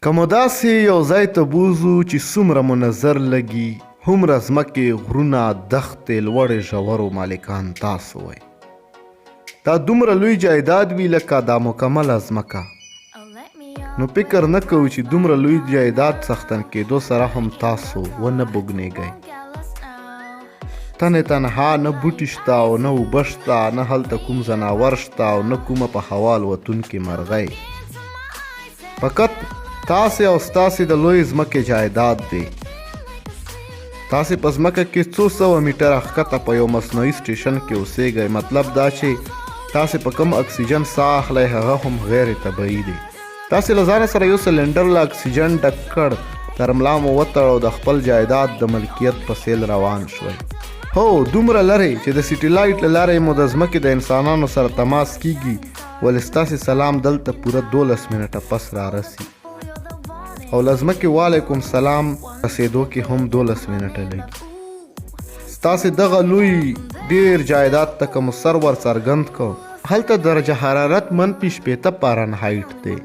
که مو داسې یو ځای ته بوځو چې څومره مو نظر لګي هومره ځمکې غرونه دښتې لوړې ژورو مالکان تاسو وئ. دا دومره لوی جایداد وي لکه دا مکمله ځمکه. نو فکر نه کوو چې دومره لوی جایداد څښتن کېدو سره هم تاسو ونه بوږنېږئ. تنې تنها نه بوټي شته او نه اوبه شته، نه هلته کوم ځناور شته او نه کومه په هوا الوتونکې مرغۍ. فقط تاسې او ستاسې د لوی ځمکې جایداد دی. تاسې په ځمکه کې څو سوه میټره ښکته په یو مصنوعي سټیشن کې اوسېږئ. مطلب دا چې تاسې په کوم اکسیجن ساه اخلئ هغه هم غیر طبیعي دی. تاسې له ځانه سره یو سلنډر له اکسیجن ډک کړ، تر ملا مو وتړ او د خپل جایداد د ملکیت په سیل روان شوئ. هو دومره لرې چې د سیټیلایټ له لارې مو د ځمکې د انسانانو سره تماس کیږي، ولې ستاسې سلام دلته پوره 12 منټه پس رارسي او له ځمکې وعلیکم سلام رسېدو کې هم 12 منټه لګي. ستاسې دغه لوی ډېر جایداد ته که مو سر ور څرګند کړو، هلته درجه حرارت -80 فارنهایټ دی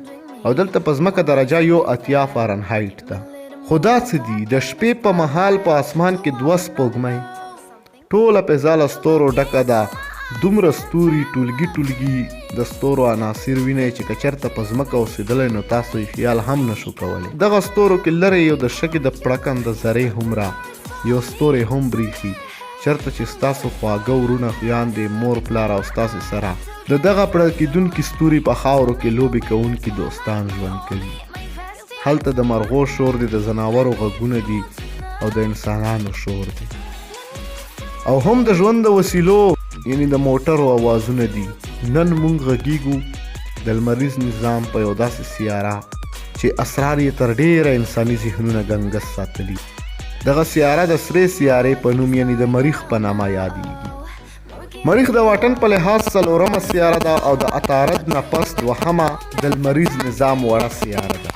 او دلته په ځمکه درجه 80 فارنهایټ ده. خو دا څه دي، د شپې په مهال په اسمان کې 2 سپوږمۍ ټوله فضا له ستورو ډکه ده. دومره ستوري ټولګي د ستورو عناصر وینئ چې که چېرته په ځمکه اوسېدلی نو تاسو یې خیال هم نشو کولی. دغه ستورو کې لرې یو د شګې د پړکند ذرې هومره یو ستوری هم بریښي، چېرته چې ستاسو خواږه ورونه خویندې مور پلار او ستاسې سره د دغه پړکېدونکي ستوري په خاورو کې لوبې کوونکي دوستان ژوند کوي. هلته د مرغو شور دی، د ځناورو غږونه دي او د انسانانو شور دی، او هم د ژوند د وسیلو یعنی د موټرو اوازونه دي. نن مونږ غږیږو د لمریز نظام په یو داسې سیاره چې اسرار یې تر ډېره انساني ذهنونه ګنګس ساتلي. دغه سیاره د سرې سیارې په نوم یعنی د مریخ په نامه یادیږي. مریخ د واټن په لحاظ 4مه سیاره ده او د عطارد نه پس 2مه د لمریز نظام وړه سیاره ده.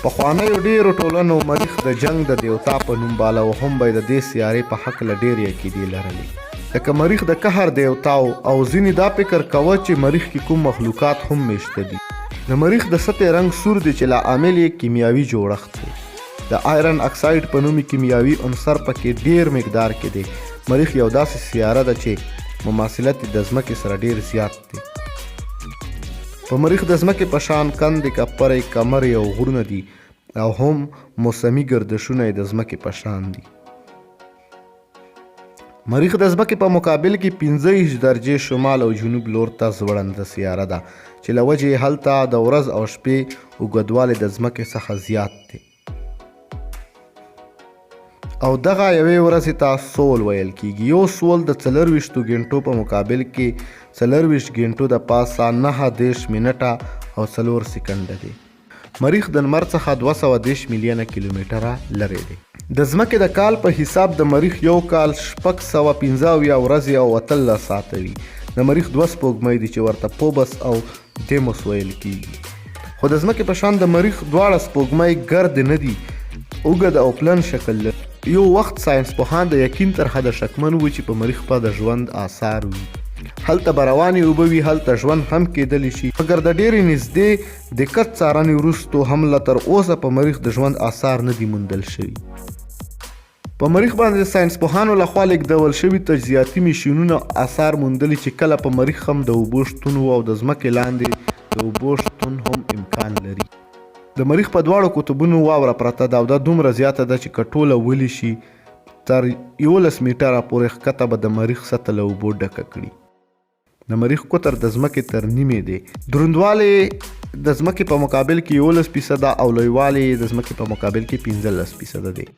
پخوانیو ډېرو ټولنو مریخ د جنګ د دیوتا په نوم باله او هم به د دې سیارې په هکله ډېرې عقیدې لرلې، لکه مریخ د قهر دیوتا او ځینې دا فکر کوه چې مریخ کې کوم مخلوقات هم میشته دي. د مریخ د سطحې رنګ سور دی چې لامل یې کیمیاوي جوړښت دی. د آیرن اکساید په نومي کیمیاوي عنصر پکې ډېر مقدار کې دی. مریخ یو داسې سیاره ده چې مماثلت د ځمکې سره ډېر زیات دی. په مریخ د ځمکې په شان کندې، کپرې، کمرې او غرونه دي او هم موسمي ګردشونه یې د ځمکې په شان دي. مریخ د ځمکې په مقابل کې 15 درجې شمال او جنوب لور ته ځوړنده سیاره ده چې له وجې یې هلته د ورځ او شپې اوږدوالی د ځمکې څخه زیات دی. او دغه یوې ورځې ته سول ویل کیږي. یو سول د 24 غنټو په مقابل کې 24 غنټو د پاسه 9 منټه او 4 سکنډه دی. مریخ د لمر څخه 210 میلیونه کیلومتره لرې دی. د ځمکې د کال په حساب د مریخ یو کال 615 ورځې او 18 ساعته وي. د مریخ 2 سپوږمۍ دي چې ورته پوبس او دیموس ویل کیږي. خو د ځمکې په شان د مریخ دواړه سپوږمۍ ګرد نه دي، اوږد او پلن شکل لري. یو وخت ساينس پوهان د یقین تر حده شکمن وو چې په مریخ په د ژوند آثار وي. هلته به روانې اوبه وي، هلته ژوند هم کیدلی شي، مګر د ډېرې نږدې دقت څارنې وروستو هم لا تر اوسه په مریخ د ژوند آثار نه دي موندل شوي. په مریخ باندې د ساينس پوهانو لخوا لیږدول شوي تجزیاتي میشینونو آثار موندلي چې کله په مریخ هم د اوبو شتون او د ځمکې لاندې د اوبو شتون هم امکان لري. د مریخ په دواړو قطبونو واوره پرته ده او دا دومره زیاته ده چې که ټوله ولی شي تر 11 میټره پورې ښکته به د مریخ سطحه له اوبو ډکه کړي. د مریخ قطر د ځمکې تر نیمې دی. دروندوالی د ځمکې په مقابل کې 11% او لویوالی د ځمکې په مقابل کې 15% دی.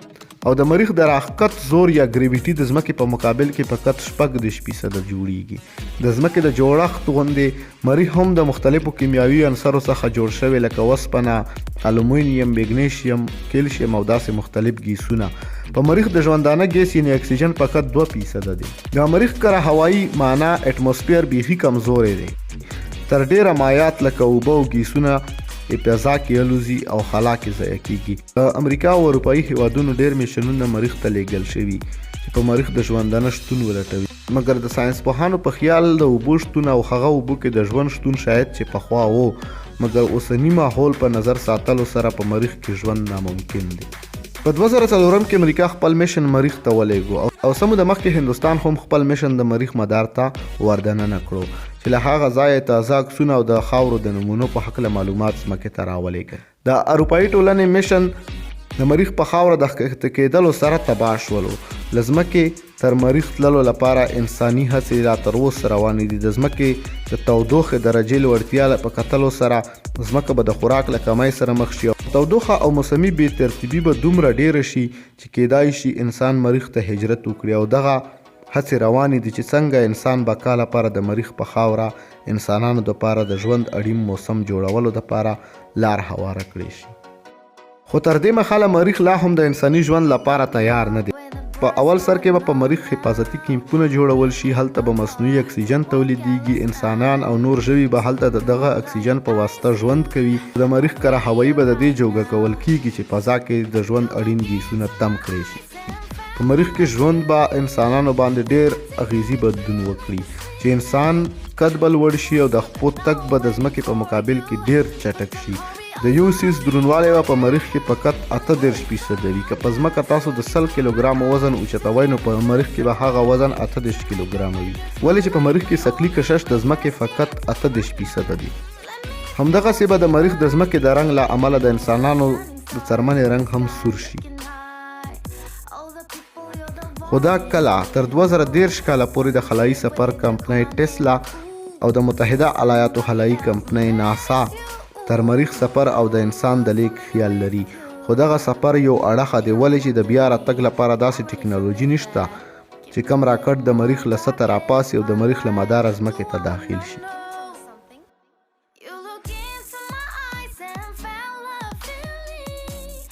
او د مریخ د راښکت زور یا ګریویټي د ځمکې په مقابل کې فقط 14% جوړیږي. د ځمکې د جوړښت غوندې مریخ هم د مختلفو کیمیاوي عنصرو څخه جوړ شوی لکه وسپنه، الومینیم، میګنیشیم، کیلشیم او داسې مختلف ګیسونه. په مریخ د ژوندانه ګیس یعنې اکسیجن فقط 2% دی. د مریخ کره هوایي معنا اټموسفیر بیخي کمزوری دی. تر ډیره مایعات لکه اوبه او ګیسونه فضا کې الوزي او خلا کې ضایع کیږي. په امریکا او اروپایي هیوادونو ډیر میشنونه مریخ ته لیږل شوي چې په مریخ د ژوندانه شتون ولټوي، مګر د ساينس پوهانو په خیال د اوبو شتون او هغه اوبو کې د ژوند شتون شاید چې پخوا و مګر اوسنی ماحول په نظر ساتلو سره په مریخ کې ژوند ناممکن دی. په 2004 کې امریکا خپل میشن مریخ ته ولېږو او سمو د مخکې هندوستان هم خپل میشن د مریخ مدار ته وردننه کړو چې له هغه ځایه تازه عکسونه او د خاورو د نمونو په هکله معلومات ځمکې ته راولېږل. د اروپایي ټولنې میشن د مریخ په خاوره د ښکته کېدلو سره تباه شولو. له ځمکې تر مریخ تللو لپاره انساني هڅې لا تر اوسه روانې دي. د ځمکې د تودوخې درجې لوړتیا په کتلو سره ځمکه به د خوراک له کمۍ سره مخ شي. تودوخه او موسمي بې ترتیبي به دومره ډیره شي چې کیدای شي انسان مریخ ته هجرت وکړي او دغه هڅې روانې دي چې څنګه انسان به کال لپاره د مریخ په خاوره انسانانو دپاره د ژوند اړین موسم جوړولو دپاره لار هواره کړی شي. خو تر دې مخاله مریخ لا هم د انساني ژوند لپاره تیار نه دی. په اول سر کې به په مریخ حفاظتي کیمپونه جوړول شي. هلته به مصنوعي اکسیجن تولیدیږي. انسانان او نور ژوي به هلته دغه اکسیجن په واسطه ژوند کوي. د مریخ کره هوایي به د دې جوګه کول کیږي چې فضا کې د ژوند اړین ګیسونه تم کړی شي. په مریخ کې ژوند به انسانانو باندې ډیر اغیزي بدلون وکړي چې انسان قد به لوړ شي او د خپو تګ به د ځمکې په مقابل کې ډیر چټک شي. د یو سیس درونوالی به په مریخ کې فقط 38% وي. که په ځمکه تاسو د 100 کیلوګرام وزن اوچتوئ نو په مریخ کې به هغه وزن 38 کیلوګرام وي. ولې چې په مریخ کې ثقلي کشش د ځمکې فقط 38% دی. همدغسې به د مریخ د ځمکې د رنګ له امله د انسانانو د څرمنې رنګ هم سور شي. خو دا کله تر 2013 کاله پورې د خلایي سفر کمپنۍ ټسلا او د متحده ایالاتو خلایي کمپنۍ ناسا تر مریخ سفر او د انسان د لیک خیال لري. خو دغه سفر یو اړخه دی. ولې چې د بیا راتګ لپاره داسې ټکنالوژي نشته چې کم راکټ د مریخ له سطحه راپاسي او د مریخ له مداره ځمکې ته داخل شي.